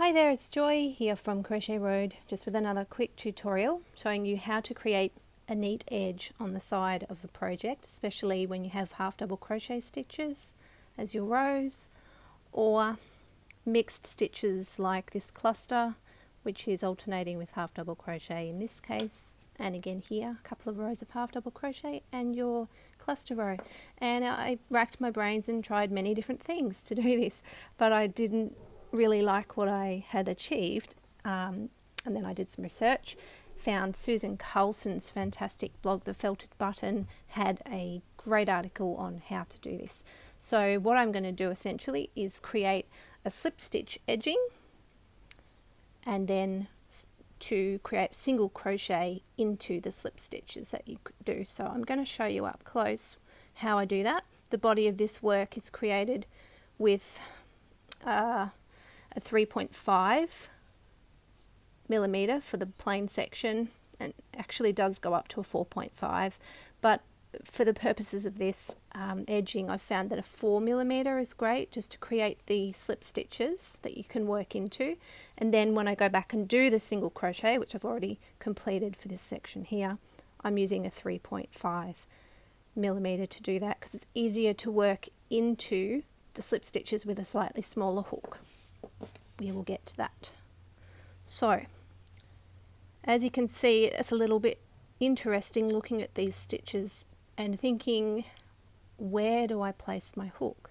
Hi there, it's Joy here from Crochet Road, just with another quick tutorial showing you how to create a neat edge on the side of the project, especially when you have half double crochet stitches as your rows, or mixed stitches like this cluster, which is alternating with half double crochet in this case, and again here a couple of rows of half double crochet and your cluster row. And I racked my brains and tried many different things to do this, but I didn't really like what I had achieved, and then I did some research, found Susan Carlson's fantastic blog, The Felted Button, had a great article on how to do this. So what I'm going to do essentially is create a slip stitch edging, and then to create single crochet into the slip stitches that you could do. So I'm going to show you up close how I do that. The body of this work is created with a 3.5 millimeter for the plain section, and actually does go up to a 4.5, but for the purposes of this edging, I found that a 4 millimeter is great just to create the slip stitches that you can work into. And then when I go back and do the single crochet, which I've already completed for this section here, I'm using a 3.5 millimeter to do that because it's easier to work into the slip stitches with a slightly smaller hook. We will get to that. So as you can see, it's a little bit interesting looking at these stitches and thinking, where do I place my hook?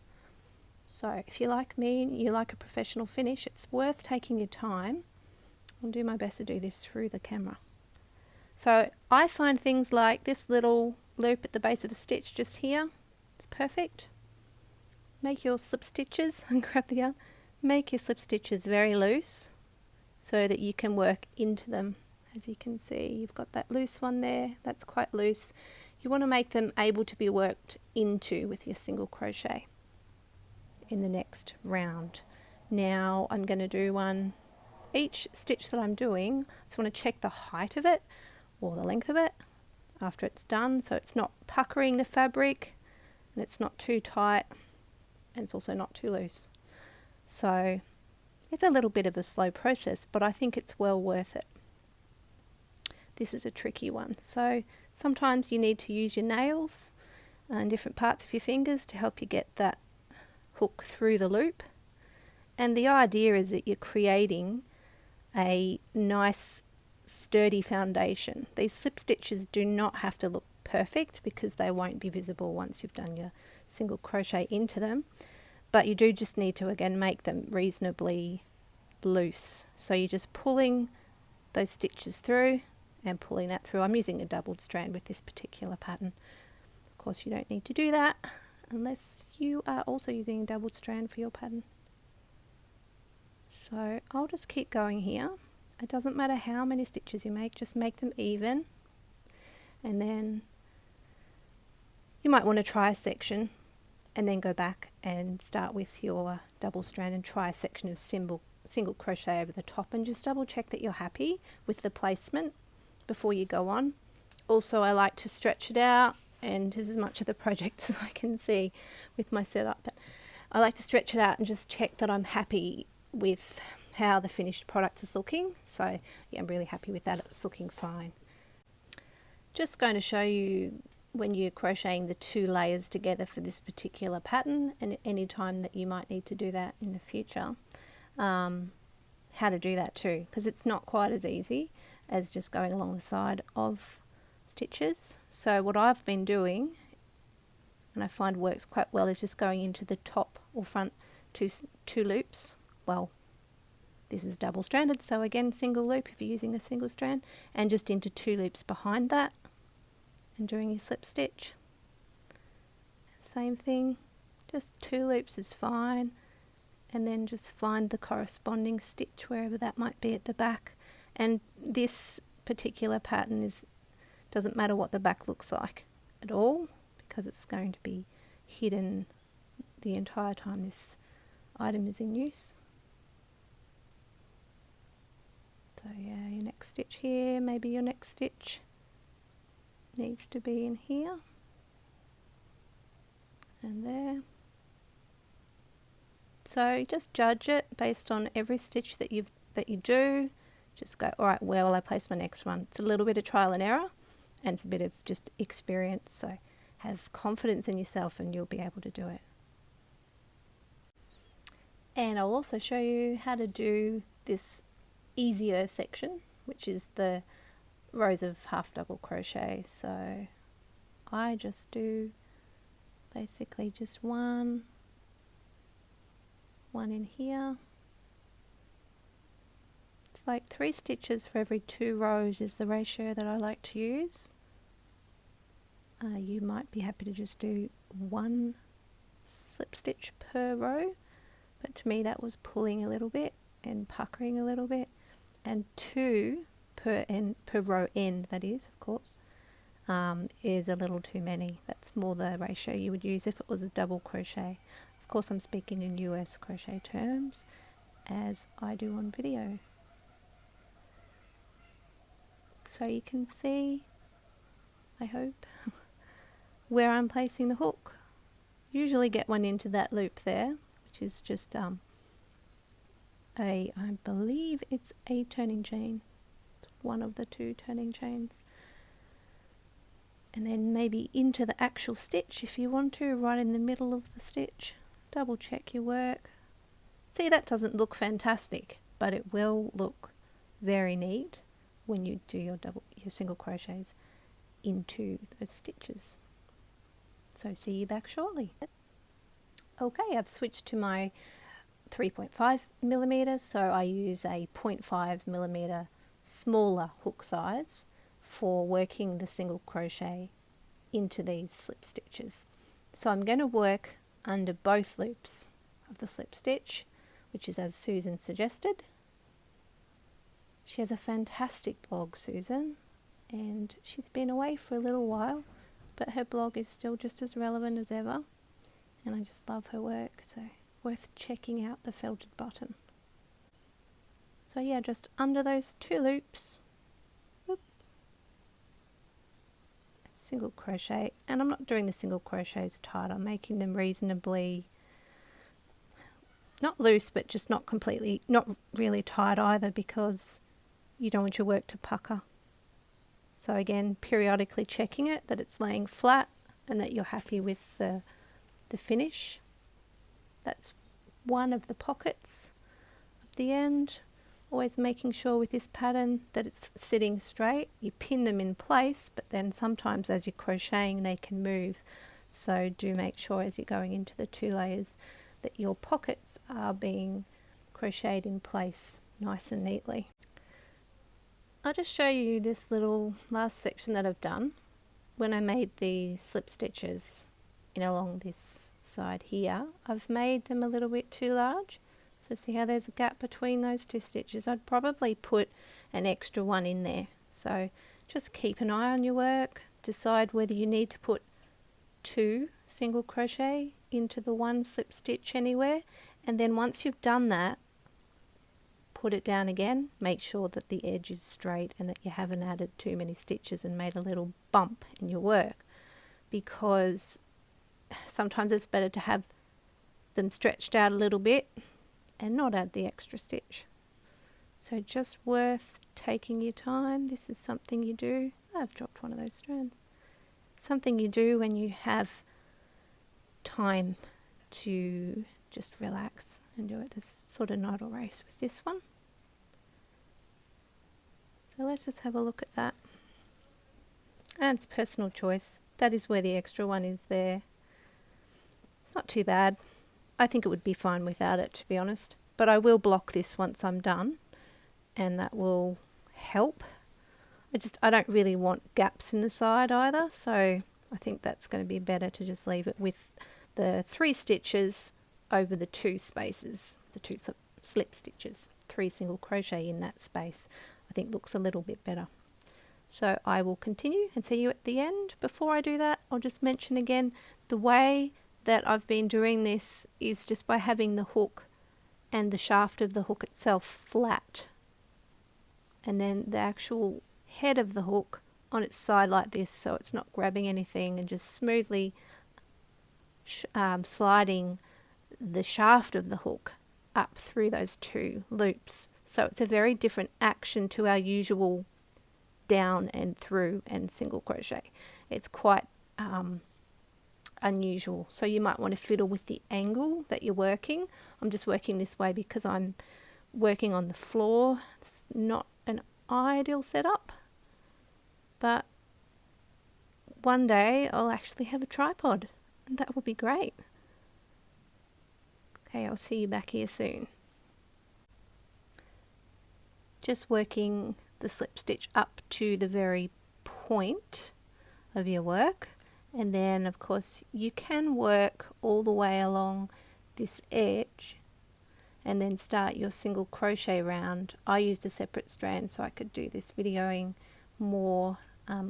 So if you're like me, you like a professional finish, it's worth taking your time. I'll do my best to do this through the camera. So I find things like this little loop at the base of a stitch just here, it's perfect. Make your slip stitches and grab the yarn. Make your slip stitches very loose so that you can work into them. As you can see, you've got that loose one there, that's quite loose. You want to make them able to be worked into with your single crochet in the next round. Now I'm going to do one, each stitch that I'm doing, I just want to check the height of it or the length of it after it's done, so it's not puckering the fabric and it's not too tight and it's also not too loose. So it's a little bit of a slow process, but I think it's well worth it. This is a tricky one, so sometimes you need to use your nails and different parts of your fingers to help you get that hook through the loop. And the idea is that you're creating a nice sturdy foundation. These slip stitches do not have to look perfect because they won't be visible once you've done your single crochet into them. But you do just need to again make them reasonably loose. So you're just pulling those stitches through and pulling that through. I'm using a doubled strand with this particular pattern. Of course you don't need to do that unless you are also using a doubled strand for your pattern. So I'll just keep going here. It doesn't matter how many stitches you make, just make them even. And then you might want to try a section and then go back and start with your double strand and try a section of single crochet over the top, and just double check that you're happy with the placement before you go on. Also, I like to stretch it out, and this is as much of the project as I can see with my setup, but I like to stretch it out and just check that I'm happy with how the finished product is looking. So yeah, I'm really happy with that, it's looking fine. Just going to show you when you're crocheting the two layers together for this particular pattern, and any time that you might need to do that in the future, how to do that too, because it's not quite as easy as just going along the side of stitches. So what I've been doing, and I find works quite well, is just going into the top or front two loops. Well, this is double stranded, so again single loop if you're using a single strand, and just into two loops behind that and doing your slip stitch. Same thing, just two loops is fine, and then just find the corresponding stitch wherever that might be at the back. And this particular pattern doesn't matter what the back looks like at all, because it's going to be hidden the entire time this item is in use. So yeah, your next stitch here, maybe your next stitch needs to be in here and there. So just judge it based on every stitch that you do. Just go, all right, where will I place my next one? It's a little bit of trial and error, and it's a bit of just experience. So have confidence in yourself and you'll be able to do it. And I'll also show you how to do this easier section, which is the rows of half double crochet. So I just do basically just one in here. It's like 3 stitches for every 2 rows is the ratio that I like to use. You might be happy to just do 1 slip stitch per row, but to me that was pulling a little bit and puckering a little bit, and 2 per row end, that is, of course, is a little too many. That's more the ratio you would use if it was a double crochet. Of course, I'm speaking in US crochet terms, as I do on video. So you can see, I hope, where I'm placing the hook. Usually get one into that loop there, which is just I believe it's a turning chain. It's one of the 2 turning chains. And then maybe into the actual stitch if you want to, right in the middle of the stitch. Double check your work. See, that doesn't look fantastic, but it will look very neat when you do your single crochets into those stitches. So see you back shortly. Okay, I've switched to my 3.5 millimeters, so I use a 0.5 millimeter smaller hook size for working the single crochet into these slip stitches. So I'm going to work under both loops of the slip stitch, which is as Susan suggested. She has a fantastic blog, Susan, and she's been away for a little while, but her blog is still just as relevant as ever, and I just love her work, so worth checking out the felted button. So yeah, just under those 2 loops, whoop, single crochet, and I'm not doing the single crochets tight, I'm making them reasonably, not loose, but just not really tight either, because you don't want your work to pucker. So again, periodically checking it, that it's laying flat and that you're happy with the finish. That's one of the pockets of the end. Always making sure with this pattern that it's sitting straight. You pin them in place, but then sometimes as you're crocheting they can move. So do make sure as you're going into the 2 layers that your pockets are being crocheted in place nice and neatly. I'll just show you this little last section that I've done when I made the slip stitches in along this side here. I've made them a little bit too large, so see how there's a gap between those 2 stitches. I'd probably put an extra one in there. So just keep an eye on your work, decide whether you need to put 2 single crochet into the 1 slip stitch anywhere, and then once you've done that, put it down again, make sure that the edge is straight and that you haven't added too many stitches and made a little bump in your work, because sometimes it's better to have them stretched out a little bit and not add the extra stitch. So just worth taking your time. This is something you do. I've dropped one of those strands. Something you do when you have time to just relax and do it. This sort of not a race with this one. So let's just have a look at that. And it's personal choice. That is where the extra one is there. It's not too bad. I think it would be fine without it, to be honest. But I will block this once I'm done, and that will help. I don't really want gaps in the side either, so I think that's going to be better to just leave it with the 3 stitches over the 2 spaces, the 2 slip stitches, 3 single crochet in that space. I think looks a little bit better. So I will continue and see you at the end. Before I do that, I'll just mention again, the way that I've been doing this is just by having the hook and the shaft of the hook itself flat, and then the actual head of the hook on its side like this, so it's not grabbing anything, and just smoothly sliding the shaft of the hook up through those 2 loops. So it's a very different action to our usual down and through and single crochet. It's quite unusual, so you might want to fiddle with the angle that you're working. I'm just working this way because I'm working on the floor. It's not an ideal setup, but one day I'll actually have a tripod and that will be great. Okay, I'll see you back here soon. Just working the slip stitch up to the very point of your work, and then of course you can work all the way along this edge and then start your single crochet round. I used a separate strand so I could do this videoing more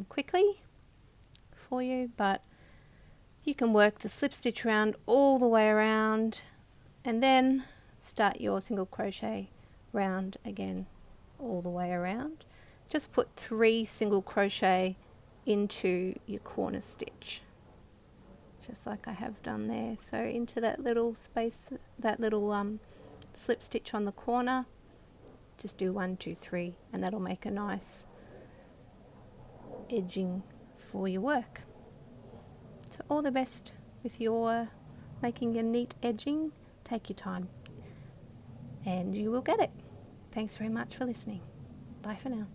quickly for you, but you can work the slip stitch round all the way around and then start your single crochet round again all the way around. Just put 3 single crochet into your corner stitch, just like I have done there. So into that little space, that little slip stitch on the corner, just do 1, 2, 3, and that'll make a nice edging for your work. So all the best with your making your neat edging. Take your time and you will get it. Thanks very much for listening. Bye for now.